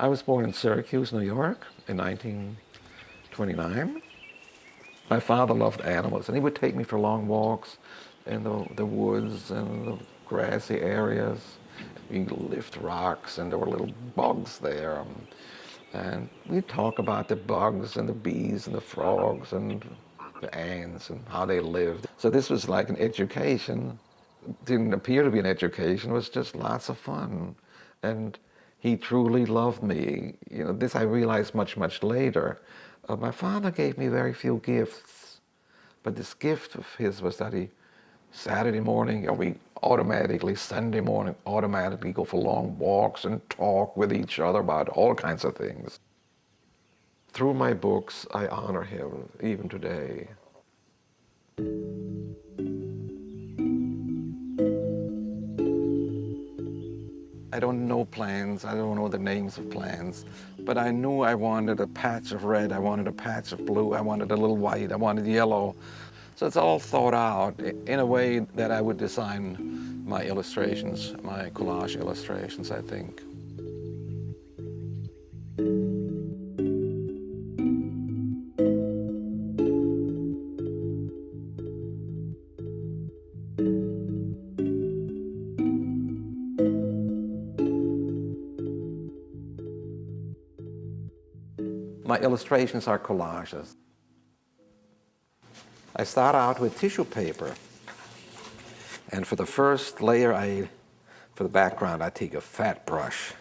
I was born in Syracuse, New York in 1929. My father loved animals, and he would take me for long walks in the woods and the grassy areas. We lift rocks, and there were little bugs there. And we'd talk about the bugs and the bees and the frogs and the ants and how they lived. So this was like an education. It didn't appear to be an education. It was just lots of fun. And he truly loved me. You know, this I realized much, much later. My father gave me very few gifts, but this gift of his was that Saturday morning, we automatically, Sunday morning, automatically go for long walks and talk with each other about all kinds of things. Through my books, I honor him even today. I don't know plants, I don't know the names of plants, but I knew I wanted a patch of red, I wanted a patch of blue, I wanted a little white, I wanted yellow. So it's all thought out in a way that I would design my illustrations, my collage illustrations, I think. My illustrations are collages. I start out with tissue paper. And for the first layer, for the background, I take a fat brush.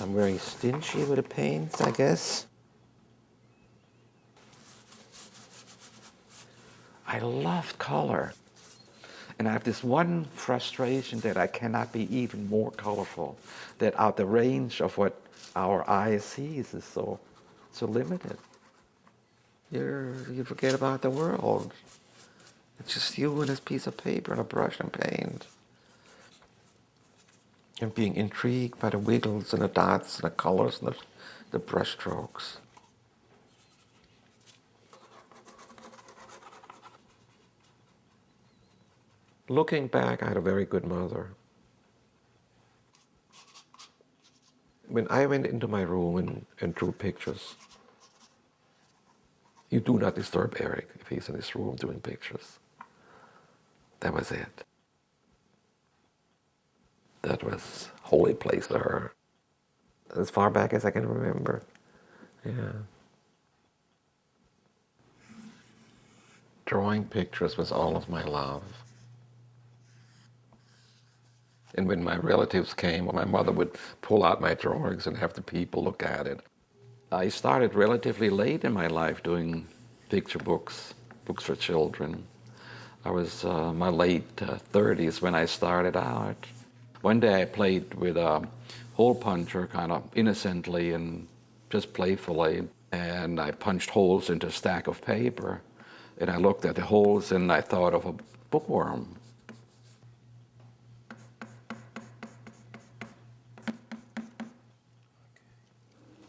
I'm very stingy with the paints, I guess. I love color. And I have this one frustration that I cannot be even more colorful, that out the range of what our eye sees is so limited. You forget about the world. It's just you and this piece of paper and a brush and paint. And being intrigued by the wiggles and the dots and the colors and the brush strokes. Looking back, I had a very good mother. When I went into my room and drew pictures, you do not disturb Eric if he's in his room doing pictures. That was it. That was holy place to her. As far back as I can remember. Yeah. Drawing pictures was all of my love. And when my relatives came, my mother would pull out my drawings and have the people look at it. I started relatively late in my life doing picture books, books for children. I was my late 30s when I started out. One day I played with a hole puncher kind of innocently and just playfully, and I punched holes into a stack of paper, and I looked at the holes and I thought of a bookworm.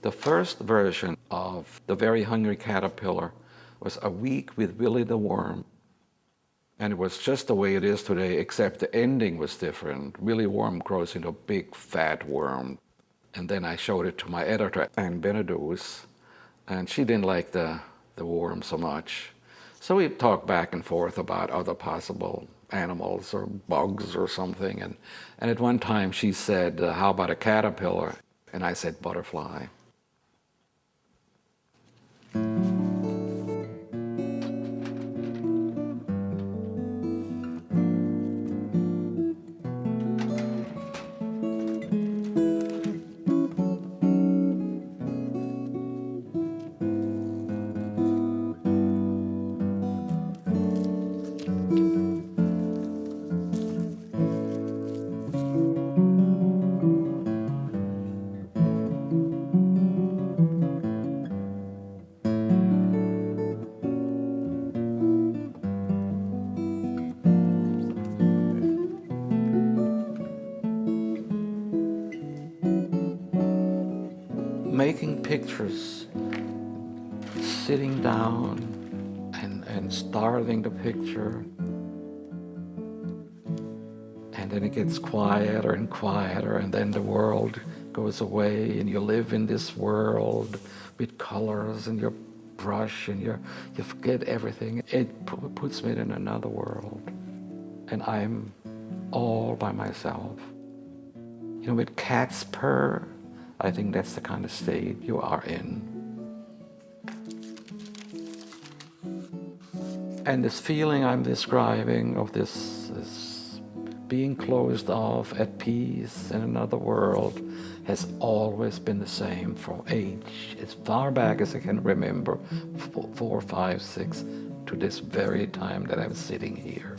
The first version of The Very Hungry Caterpillar was A Week with Willie the Worm. And it was just the way it is today, except the ending was different. Willie Worm grows into a big fat worm. And then I showed it to my editor, Anne Benedus, and she didn't like the worm so much. So we talked back and forth about other possible animals or bugs or something. And at one time she said, how about a caterpillar? And I said, butterfly. Making pictures, sitting down and starting the picture, and then it gets quieter and quieter, and then the world goes away, and you live in this world with colors and your brush, and you forget everything. It puts me in another world, and I'm all by myself. You know, with cats purr, I think that's the kind of state you are in. And this feeling I'm describing of this being closed off, at peace in another world, has always been the same from age, as far back as I can remember, 4, 5, 6, to this very time that I'm sitting here.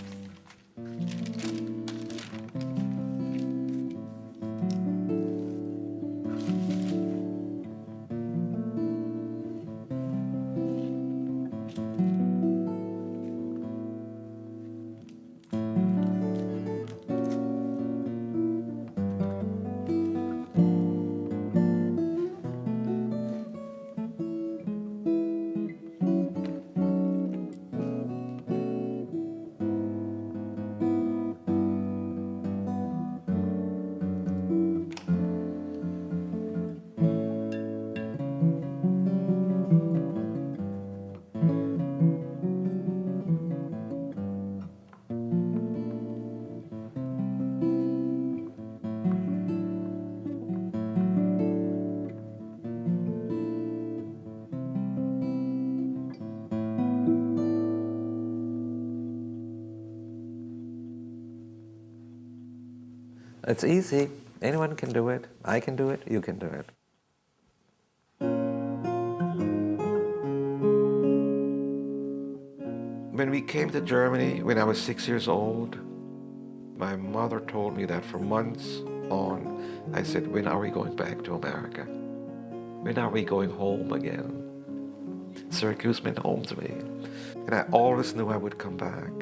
It's easy. Anyone can do it. I can do it. You can do it. When we came to Germany, when I was 6 years old, my mother told me that for months on, I said, when are we going back to America? When are we going home again? Syracuse meant home to me. And I always knew I would come back.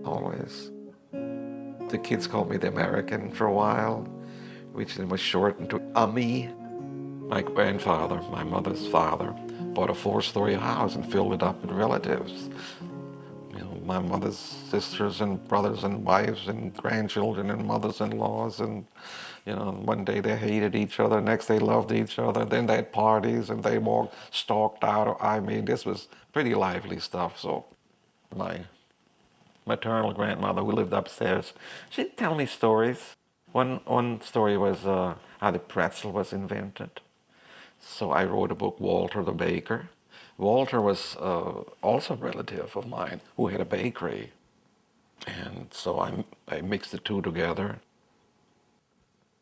Always. The kids called me the American for a while, which then was shortened to Ami. My grandfather, my mother's father, bought a 4-story house and filled it up with relatives. You know, my mother's sisters and brothers and wives and grandchildren and mothers-in-laws, and you know, one day they hated each other, next they loved each other, then they had parties and they stalked out. I mean, this was pretty lively stuff. So my maternal grandmother, who lived upstairs, she'd tell me stories. One story was how the pretzel was invented. So I wrote a book, Walter the Baker. Walter was also a relative of mine who had a bakery. And so I mixed the two together.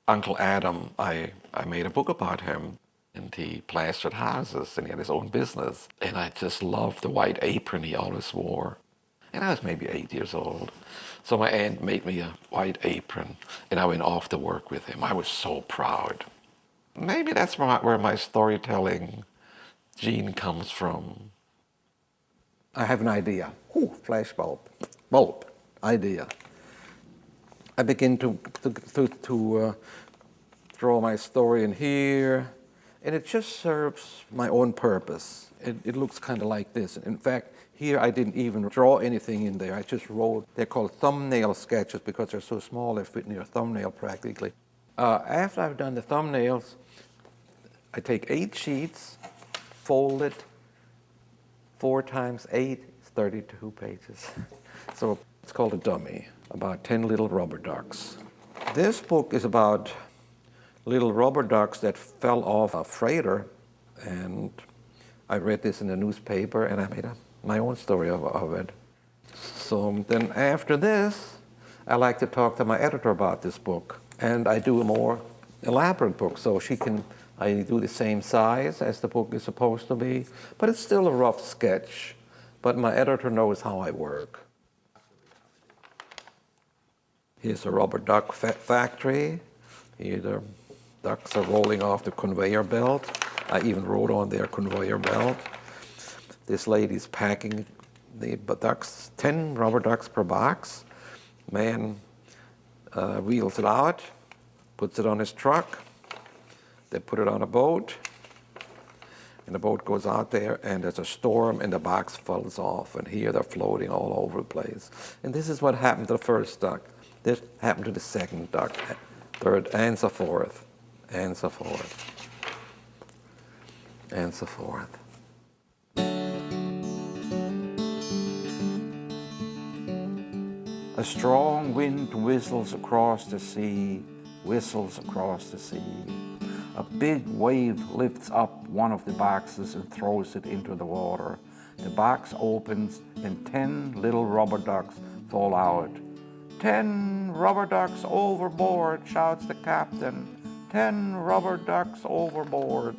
Uncle Adam, I made a book about him. And he plastered houses and he had his own business. And I just loved the white apron he always wore. And I was maybe 8 years old. So my aunt made me a white apron, and I went off to work with him. I was so proud. Maybe that's where my storytelling gene comes from. I have an idea. Flash bulb. Bulb. Idea. I begin to draw my story in here, and it just serves my own purpose. It looks kind of like this. In fact, here I didn't even draw anything in there. I just wrote, they're called thumbnail sketches because they're so small they fit in your thumbnail practically. After I've done the thumbnails, I take 8 sheets, fold it, 4 times 8 is 32 pages. So it's called a dummy, about 10 little rubber ducks. This book is about little rubber ducks that fell off a freighter, and I read this in the newspaper and I made my own story of it. So then after this, I like to talk to my editor about this book, and I do a more elaborate book, so I do the same size as the book is supposed to be, but it's still a rough sketch, but my editor knows how I work. Here's a rubber duck factory. Here the ducks are rolling off the conveyor belt. I even wrote on their conveyor belt. This lady's packing the ducks, 10 rubber ducks per box. Man wheels it out, puts it on his truck. They put it on a boat, and the boat goes out there, and there's a storm, and the box falls off, and here they're floating all over the place. And this is what happened to the first duck. This happened to the second duck, third, and so forth, and so forth, and so forth. A strong wind whistles across the sea, whistles across the sea. A big wave lifts up one of the boxes and throws it into the water. The box opens and 10 little rubber ducks fall out. 10 rubber ducks overboard, shouts the captain. 10 rubber ducks overboard.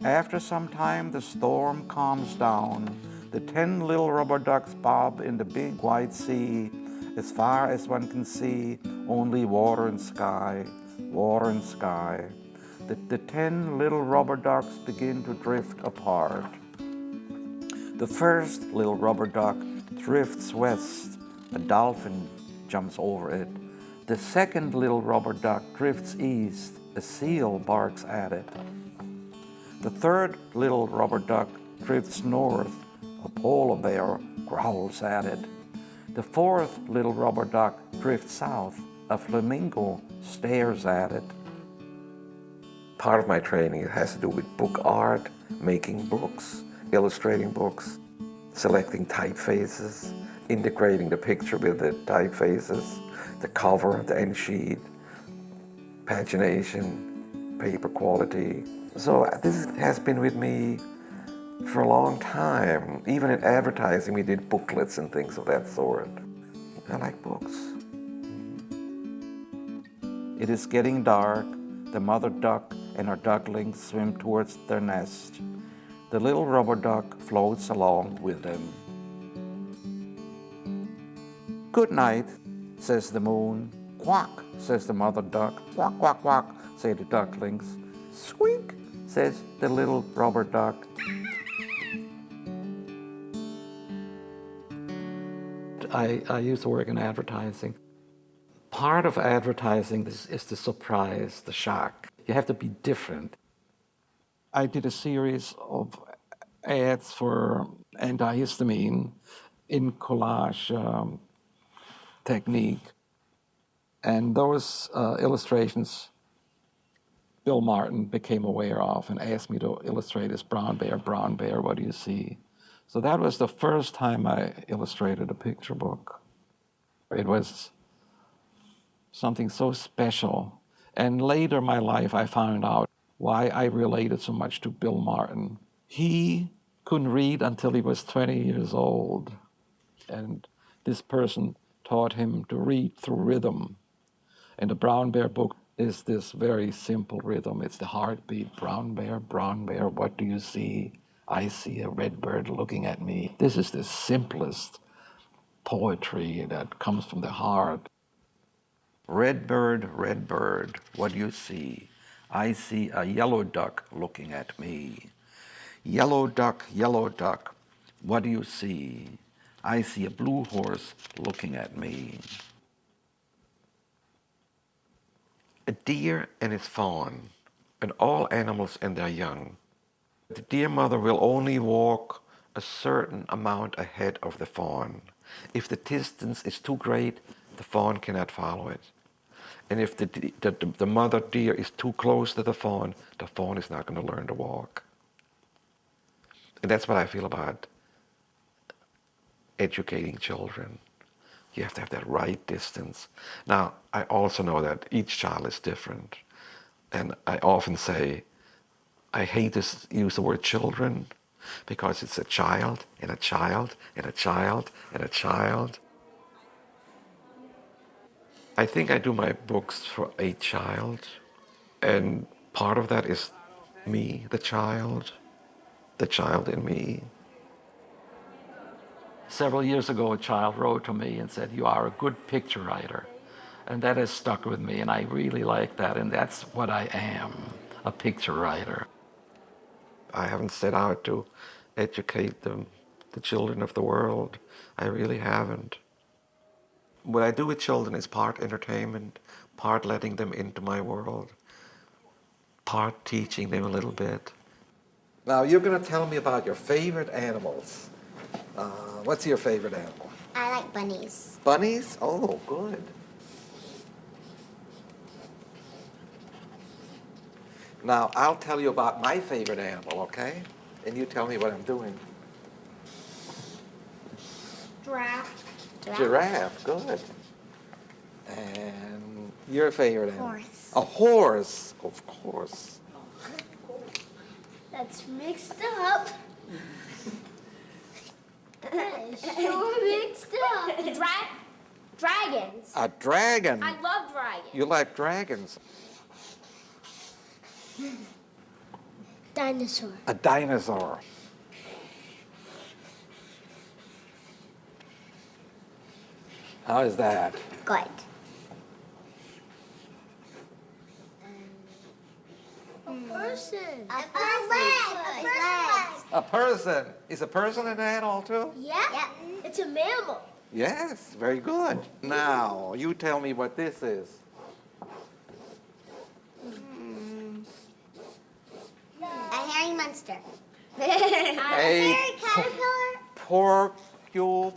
After some time, the storm calms down. The 10 little rubber ducks bob in the big white sea. As far as one can see, only water and sky, water and sky. The 10 little rubber ducks begin to drift apart. The first little rubber duck drifts west. A dolphin jumps over it. The second little rubber duck drifts east. A seal barks at it. The third little rubber duck drifts north. A polar bear growls at it. The fourth little rubber duck drifts south. A flamingo stares at it. Part of my training has to do with book art, making books, illustrating books, selecting typefaces, integrating the picture with the typefaces, the cover, the end sheet, pagination, paper quality. So this has been with me for a long time. Even in advertising, we did booklets and things of that sort. I like books. It is getting dark. The mother duck and her ducklings swim towards their nest. The little rubber duck floats along with them. Good night, says the moon. Quack, says the mother duck. Quack, quack, quack, say the ducklings. Squeak, says the little rubber duck. I used to work in advertising. Part of advertising is the surprise, the shock. You have to be different. I did a series of ads for antihistamine in collage technique. And those illustrations Bill Martin became aware of and asked me to illustrate his brown bear, what do you see? So that was the first time I illustrated a picture book. It was something so special. And later in my life, I found out why I related so much to Bill Martin. He couldn't read until he was 20 years old. And this person taught him to read through rhythm. And the Brown Bear book is this very simple rhythm. It's the heartbeat. Brown bear, what do you see? I see a red bird looking at me. This is the simplest poetry that comes from the heart. Red bird, what do you see? I see a yellow duck looking at me. Yellow duck, what do you see? I see a blue horse looking at me. A deer and its fawn, and all animals and their young. The deer mother will only walk a certain amount ahead of the fawn. If the distance is too great, the fawn cannot follow it. And if the mother deer is too close to the fawn is not going to learn to walk. And that's what I feel about educating children. You have to have that right distance. Now, I also know that each child is different. And I often say, I hate to use the word children because it's a child and a child and a child and a child. I think I do my books for a child. And part of that is me, the child in me. Several years ago, a child wrote to me and said, "You are a good picture writer." And that has stuck with me, and I really like that, and that's what I am, a picture writer. I haven't set out to educate the children of the world. I really haven't. What I do with children is part entertainment, part letting them into my world, part teaching them a little bit. Now, you're going to tell me about your favorite animals. What's your favorite animal? I like bunnies. Bunnies? Oh, good. Now, I'll tell you about my favorite animal, okay? And you tell me what I'm doing. Giraffe. Giraffe, good. And your favorite animal? Horse. A horse, of course. That's mixed up. So mixed up. Dragons. A dragon. I love dragons. You like dragons. Dinosaur. A dinosaur. How is that? Good. A person. A person. A person. Is a person an animal too? Yeah. It's a mammal. Yes, very good. Now, you tell me what this is. A hairy monster. A caterpillar. porcupine.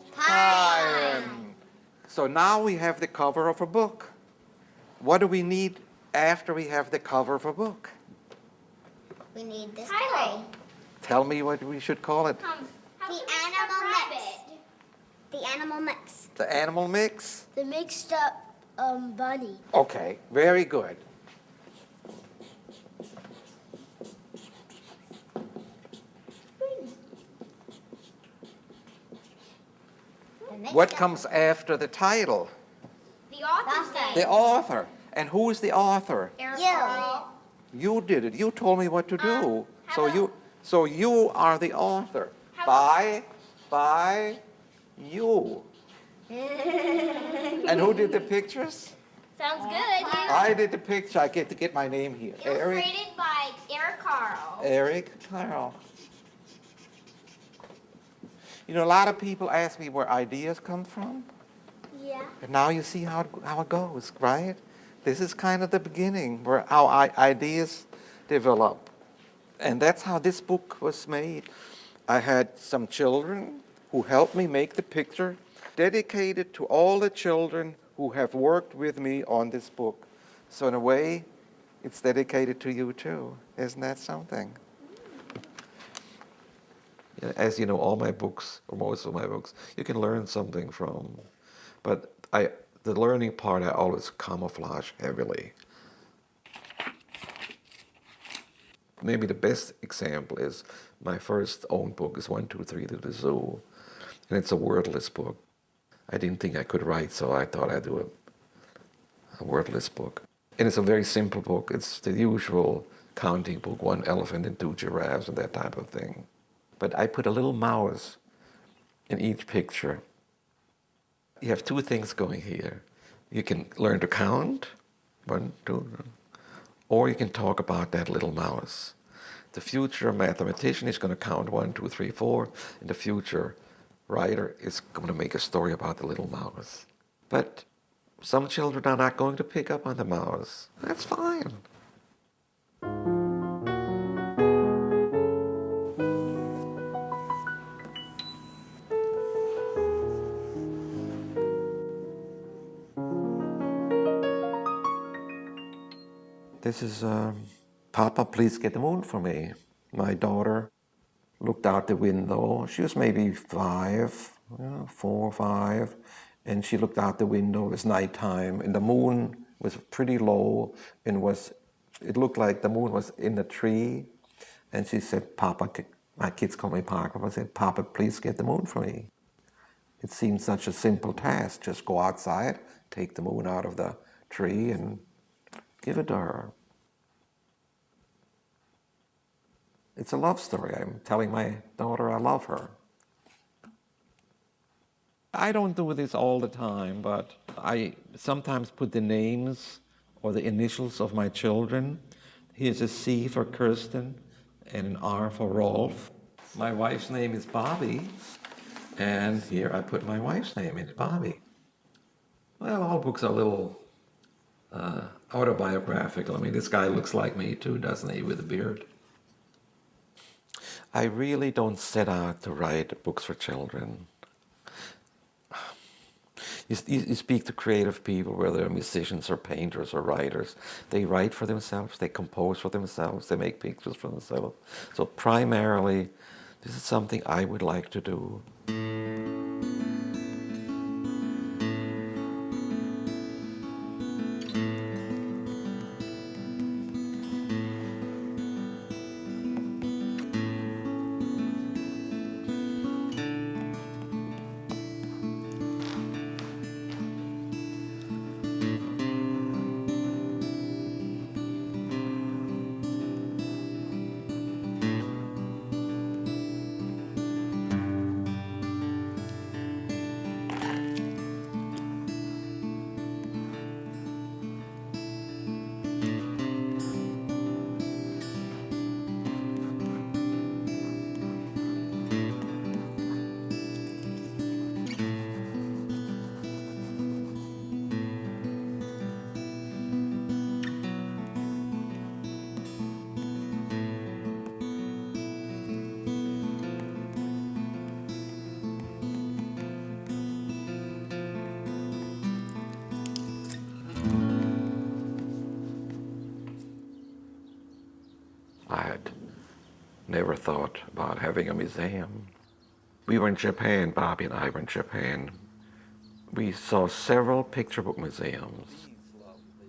So now we have the cover of a book. What do we need after we have the cover of a book? We need this Carle. toy. Tell me what we should call it. The animal mix. The animal mix. The animal mix? The mixed up bunny. Okay, very good. What comes after the title? The author's name. The author. And who is the author? You. You did it. You told me what to do. how So you are the author. By you. And who did the pictures? Sounds good. I did the picture. I get to get my name here. It was created by Carle. Eric Carle. You know, a lot of people ask me where ideas come from. Yeah. And now you see how it goes, right? This is kind of the beginning where how ideas develop. And that's how this book was made. I had some children who helped me make the picture, dedicated to all the children who have worked with me on this book. So in a way, it's dedicated to you too. Isn't that something? As you know, all my books, or most of my books, you can learn something from. But the learning part, I always camouflage heavily. Maybe the best example is my first own book is 1, 2, 3 to the Zoo. And it's a wordless book. I didn't think I could write, so I thought I'd do a wordless book. And it's a very simple book. It's the usual counting book, 1 elephant and 2 giraffes and that type of thing. But I put a little mouse in each picture. You have 2 things going here. You can learn to count, 1, 2, or you can talk about that little mouse. The future mathematician is going to count 1, 2, 3, 4, and the future writer is going to make a story about the little mouse. But some children are not going to pick up on the mouse. That's fine. This is, Papa, please get the moon for me. My daughter looked out the window. She was maybe 5, 4 or 5, and she looked out the window. It was nighttime, and the moon was pretty low, and it looked like the moon was in the tree. And she said, Papa, my kids call me Papa. I said, Papa, please get the moon for me. It seemed such a simple task. Just go outside, take the moon out of the tree, and give it to her. It's a love story. I'm telling my daughter I love her. I don't do this all the time, but I sometimes put the names or the initials of my children. Here's a C for Kirsten and an R for Rolf. My wife's name is Bobby, and here I put my wife's name in, Bobby. Well, all books are a little autobiographical. I mean, this guy looks like me too, doesn't he, with a beard? I really don't set out to write books for children. You speak to creative people, whether they're musicians or painters or writers. They write for themselves, they compose for themselves, they make pictures for themselves. So primarily, this is something I would like to do. I had never thought about having a museum. We were in Japan, Bobby and I were in Japan. We saw several picture book museums.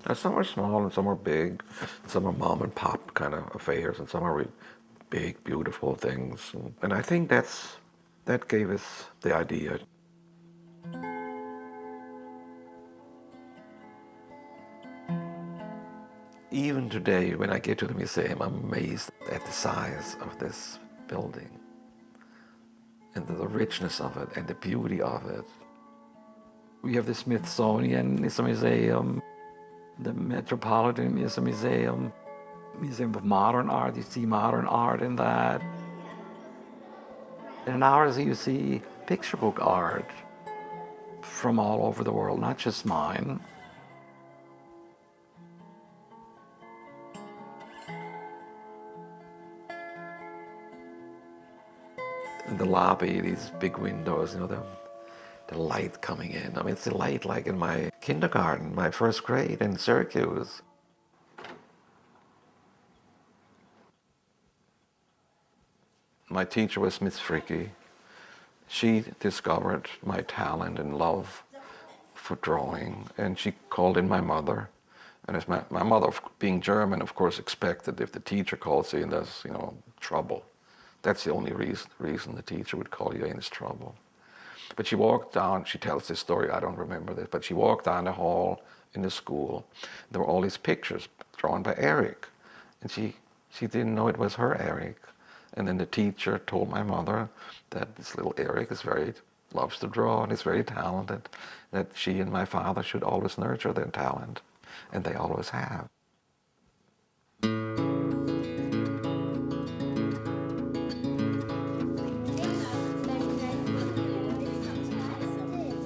Now, some are small and some are big. Some are mom and pop kind of affairs, and some are really big, beautiful things. And I think that gave us the idea. Even today, when I get to the museum, I'm amazed at the size of this building and the richness of it and the beauty of it. We have the Smithsonian Museum, the Metropolitan Museum, Museum of Modern Art. You see modern art in that. And in ours, you see picture book art from all over the world, not just mine. In the lobby, these big windows, the light coming in. I mean, it's the light like in my kindergarten, my first grade in Syracuse. My teacher was Miss Fricky. She discovered my talent and love for drawing, and she called in my mother. And as my mother, being German, of course, expected if the teacher calls in, there's, trouble. That's the only reason the teacher would call you in is trouble. But she walked down, she tells this story, I don't remember this, but she walked down the hall in the school. There were all these pictures drawn by Eric. And she didn't know it was her Eric. And then the teacher told my mother that this little Eric loves to draw and is very talented, that she and my father should always nurture their talent. And they always have.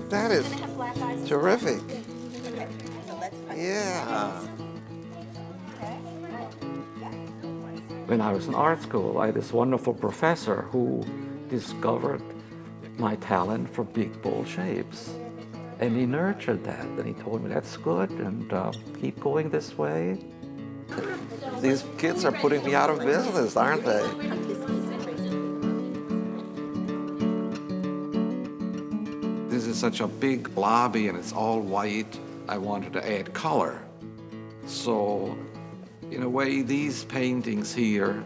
That is terrific. Yeah. When I was in art school, I had this wonderful professor who discovered my talent for big, bold shapes. And he nurtured that, and he told me, that's good, and keep going this way. These kids are putting me out of business, aren't they? This is such a big lobby, and it's all white. I wanted to add color. So, in a way, these paintings here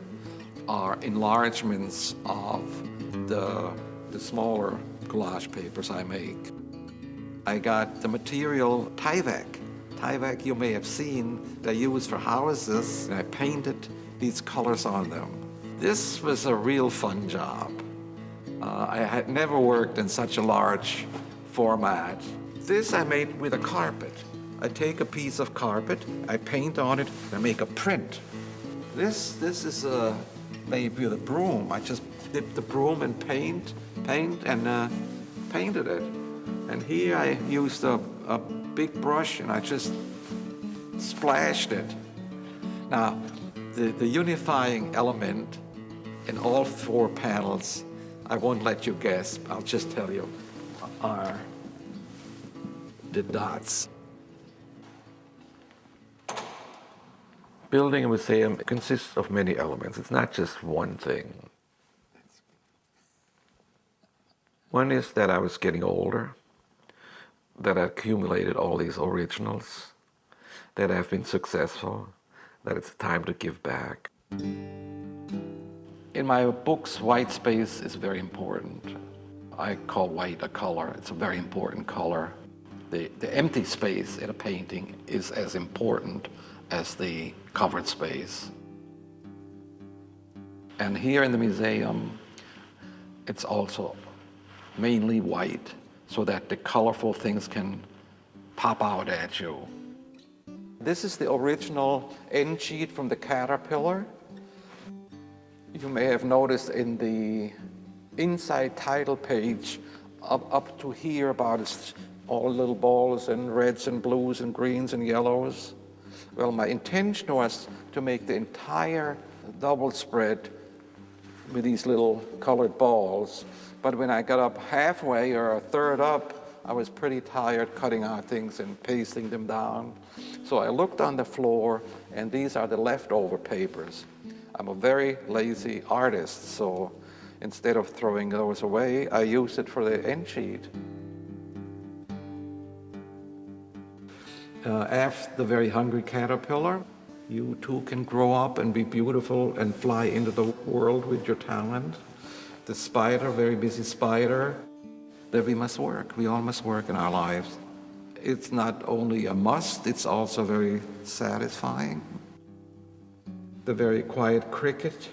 are enlargements of the smaller collage papers I make. I got the material Tyvek. Tyvek you may have seen, they use for houses, and I painted these colors on them. This was a real fun job. I had never worked in such a large format. This I made with a carpet. I take a piece of carpet, I paint on it, and I make a print. This is made with a broom. I just dipped the broom in paint and painted it. And here I used a big brush and I just splashed it. Now, the unifying element in all four panels, I won't let you guess, I'll just tell you, are the dots. Building a museum consists of many elements. It's not just one thing. One is that I was getting older, that I accumulated all these originals, that I've been successful, that it's time to give back. In my books, white space is very important. I call white a color. It's a very important color. The empty space in a painting is as important as the covered space. And here in the museum, it's also mainly white so that the colorful things can pop out at you. This is the original end sheet from the caterpillar. You may have noticed in the inside title page, up to here about all little balls and reds and blues and greens and yellows. Well, my intention was to make the entire double spread with these little colored balls. But when I got up halfway or a third up, I was pretty tired cutting out things and pasting them down. So I looked on the floor, and these are the leftover papers. I'm a very lazy artist, so instead of throwing those away, I use it for the end sheet. After the very hungry caterpillar, you too can grow up and be beautiful and fly into the world with your talent. The spider, very busy spider, that we must work. We all must work in our lives. It's not only a must, it's also very satisfying. The very quiet cricket.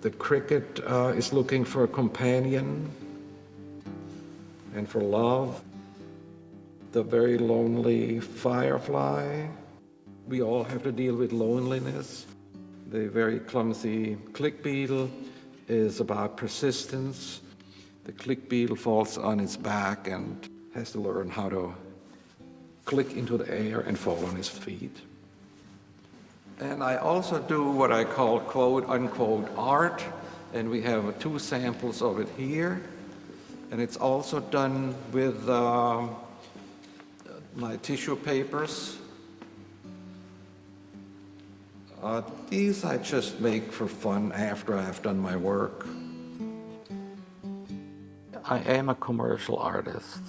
The cricket is looking for a companion and for love. The very lonely firefly. We all have to deal with loneliness. The very clumsy click beetle is about persistence. The click beetle falls on its back and has to learn how to click into the air and fall on his feet. And I also do what I call quote unquote art, and we have 2 samples of it here. And it's also done with my tissue papers. These I just make for fun after I've done my work. I am a commercial artist.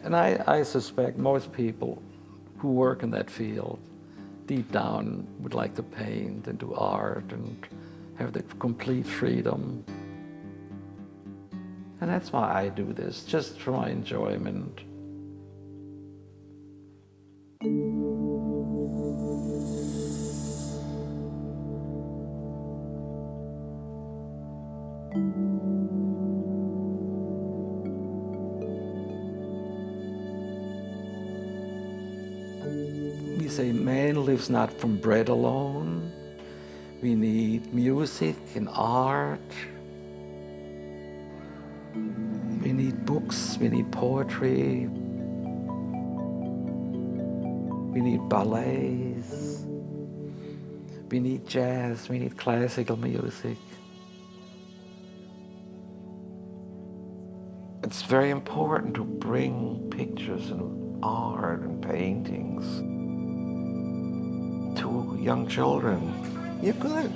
And I suspect most people who work in that field deep down would like to paint and do art and have the complete freedom. And that's why I do this, just for my enjoyment. We say man lives not from bread alone. We need music and art. We need books, we need poetry. We need ballets. We need jazz, we need classical music. It's very important to bring pictures and art and paintings to young children. You're good.